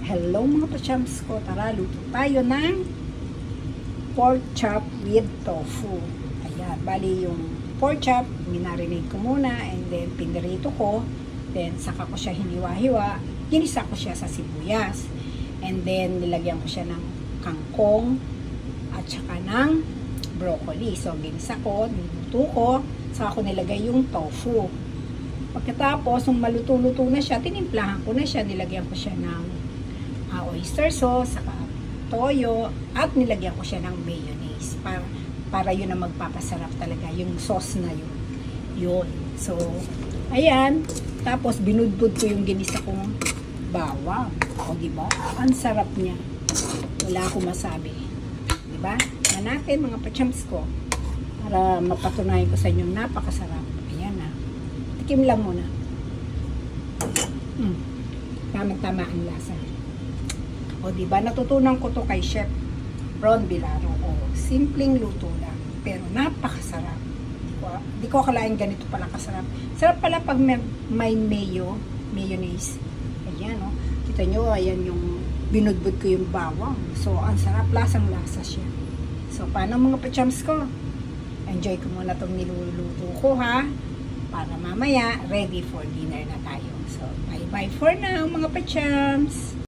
Hello mga pachams ko, tara luto tayo ng pork chop with tofu. Ayan, bali yung pork chop, minarinate ko muna and then pinirito ko, then saka ko siya hiniwa-hiwa, ginisa ko siya sa sibuyas and then nilagyan ko siya ng kangkong at saka ng broccoli. So ginisa ko, niluto ko, saka ko nilagay yung tofu. Pagkatapos, nung maluto-luto na siya, tinimplahan ko na siya, nilagyan ko siya ng oyster sauce, saka toyo, at nilagyan ko siya ng mayonnaise para yun ang magpapasarap talaga, yung sauce na yun. So, ayan. Tapos, binudbud ko yung ginisa kong bawang. O, diba? Ang sarap niya. Wala akong masabi. Diba? Na natin, mga pachams ko, para mapatunayan ko sa inyo, napakasarap. Ayan na. Tikim lang muna. Tamang-tama ang lasa. O, diba? Natutunan ko to kay Chef Ron Bilaro. O, simpleng luto lang. Pero napakasarap. Di ko akalain ganito pala kasarap. Sarap pala pag may mayonnaise. Ayan, o. Kita nyo, ayan yung binudbud ko yung bawang. So, ang sarap. Lasang-lasa siya. So, paano mga pachams ko? Enjoy ko muna itong niluluto ko, ha? Para mamaya, ready for dinner na tayo. So, bye-bye for now, mga pachams!